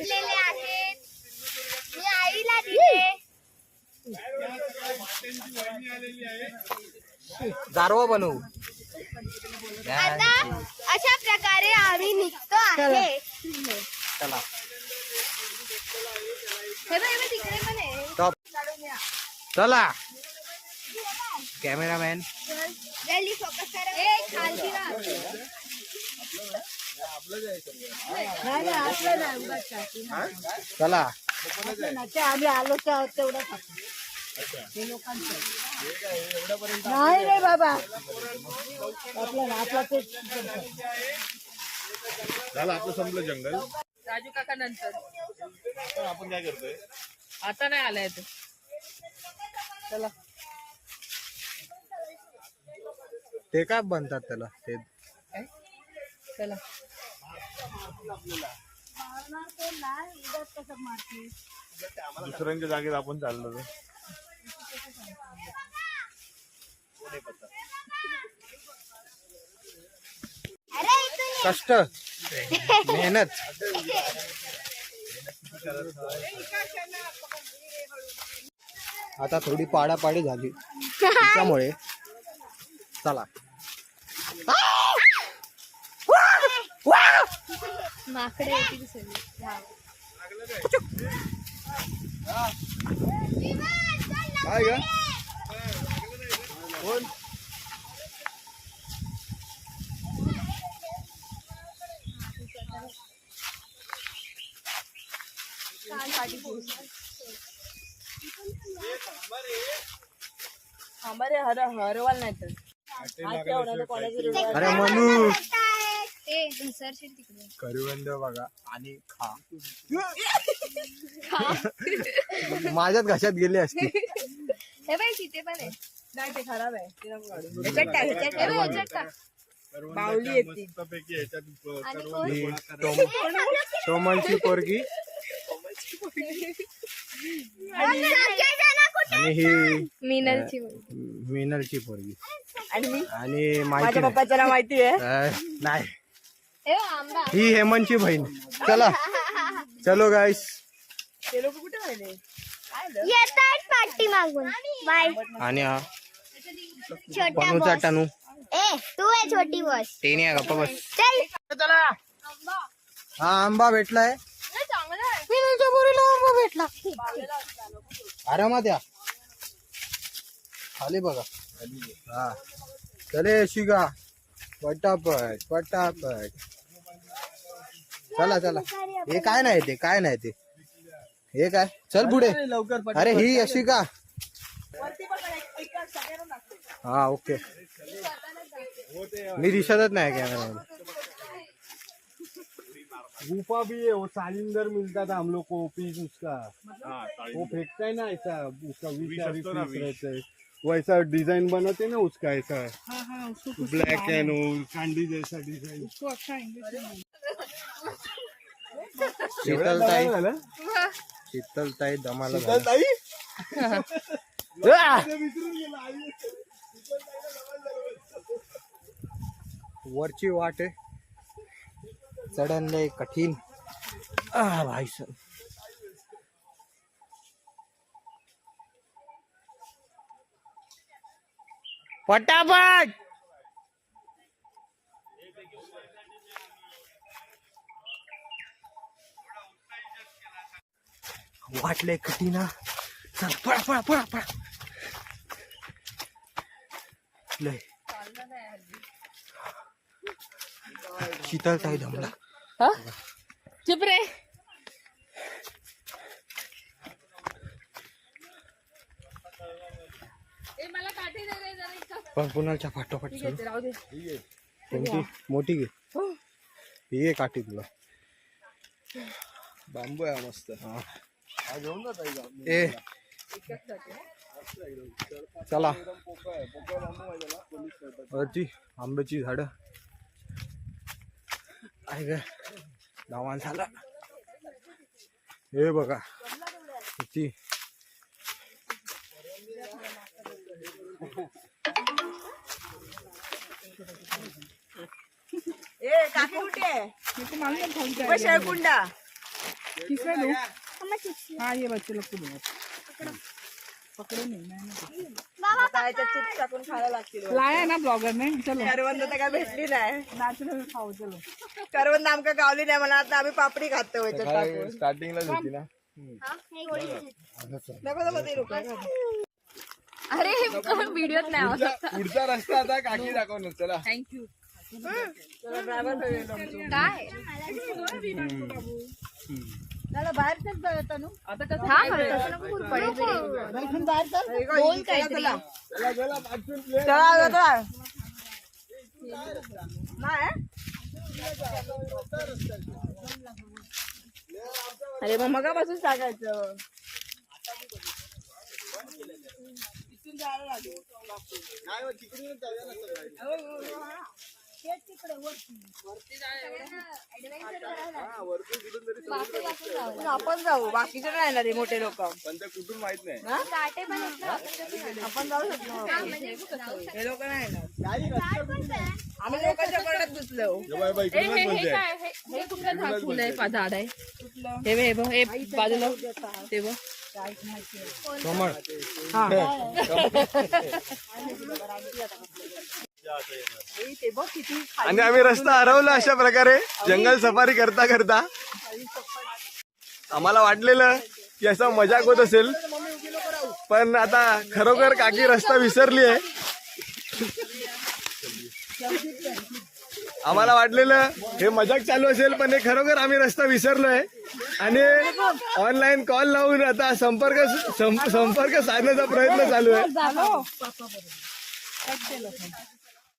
आणलेले आहेत. मी आईला दिले. गारवा बनवू. आता अशा प्रकारे आम्ही निघतो आहे. चला हे बघ, तिकडे पण आहे. टॉप. चला कॅमेरामॅन. जल्दी फोकस करा. खालती राहा. चला आम्ही आलो तेवढं नाही रे बाबा आपला ते झालं आपलं संपलं जंगल. राजू काका नंतर आपण काय करतोय आता नाही आलाय तो. चला ते काय बनतात त्याला ते. चला दुसऱ्यांच्या जागेत आपण चाललो. कष्ट मेहनत. आता थोडी पाडापाडी झाली त्यामुळे चला माकडे येतील सगळी. काय ग कोण रे हरवाल नाही तर अरे मनू ते घसरशील तिकडे. करीवंद बघा आणि खा. माझ्यात घशात गेली असती. हे बाई तिथे पण आहे. नाही ते खराब आहे. हे बघ, ह्याच्यात टाक. बावली येते. मस्तपैकी ह्याच्यात आणि सर्व कोण? गोळा करायचं. सोमनची पोरगी आणि ही मिनलची. मीनलची पोरगी आणि मी आणि माझ्या माहिती नाही. पप्पाच्याला माहिती आहे. नाही हे बघ, आंबा. ही हेमनची बहीण. चला चलो गाईस. ते लोक कुठे राहिले. येतात पाठी मागून. बाय. आणि हा छोटा पनूचा बॉस. टनू. ए तू आहे छोटी बॉस. ते नाही गप्पा बस. चल. चला हा आंबा भेटलाय. चांगला आहे. मीनलच्या पोरीला आंबा भेटला. आरामात या खाली बघा. हा चले शिगा पटापट पटापट. चला चला. हे काय नाही ते काय नाही ते. हे काय चल पुढे. अरे ही अशी का. हा ओके. मी दिसतच नाही कॅमेरा. गुफा भी है वो सालिंदर मिलता था हम लोग को पीस उसका. वो फेंकता है ना ऐसा उसका विष रहता है वैसा डिजाइन बनाते ना उसका ऐसा ब्लैक एंड कैंडी जैसा डिजाइन. शीतलताई शीतलताई दमाला झाल्या. वरची वाट आहे चढण लय कठीण. भाई सर पटापट. वाटलंय कठीण. चल पळा पळा पळा पळा. लय शीतलताई दमला. चुप रे. पण कुणालच्या फाटोफाट चल. राहू दे. कोणती मोठी घे. ही घे काठी तुला. बांबू आहे मस्त. ए चला वरची आंब्याची झाड आहे का. धावान झाला. हे बघा किती ए काकी कुठे आहे. शेळकुंडा किसने दो हमें चिप्स हाँ ये बच्चे लोग को दो पकड़ो नहीं मैंने बाबा चिप्स टाकून खायला लागतील लाया है ना ब्लॉगर ने चलो करवंद तर काय भेटली नाही नॅचरल खाओ चलो करवंद आमका गावली नाही मला आता आम्ही पापडी खातो ह्याच्यात टाकून स्टार्टिंगलाच होती ना नको नको ते लोकं खातात. अरे व्हिडिओत नाही आवडत. पुढचा रस्ता आता काकी दाखवणार चला. थँक्यू चला ड्रायव्हर भेटेल आमचं. काय चला बाहेरच जायचं ना आता कसं हा मला तसं नको करू, पडेल बिडेल. बोल काहीतरी चला चला नाही अरे मग मगापासून सांगायचं इथून जायला लागेल आपण जाऊ बाकीचे नाही येणार मोठे लोक पण ते कुठून माहित नाही. काटे पण आहेत ना, आपण कसं जाणार? आपण जाऊ शकतो हा, म्हणजे हे लोक नाही येणार काय पण आहे? आम्ही लोकांच्या पडत घुसलो हे कुठलं झाड फुल आहे झाड आहे हे बघ हे बाजूला ते बघ कमळ. ते बघ किती आणि आम्ही रस्ता हरवला अशा प्रकारे जंगल सफारी करता करता. आम्हाला वाटलेलं की असा मजाक होत असेल पण आता खरोखर काकी रस्ता विसरली आहे. आम्हाला वाटलेलं हे मजाक चालू असेल पण हे खरोखर आम्ही रस्ता विसरलोय आणि ऑनलाईन कॉल लावून आता संपर्क साधण्याचा प्रयत्न चालू आहे.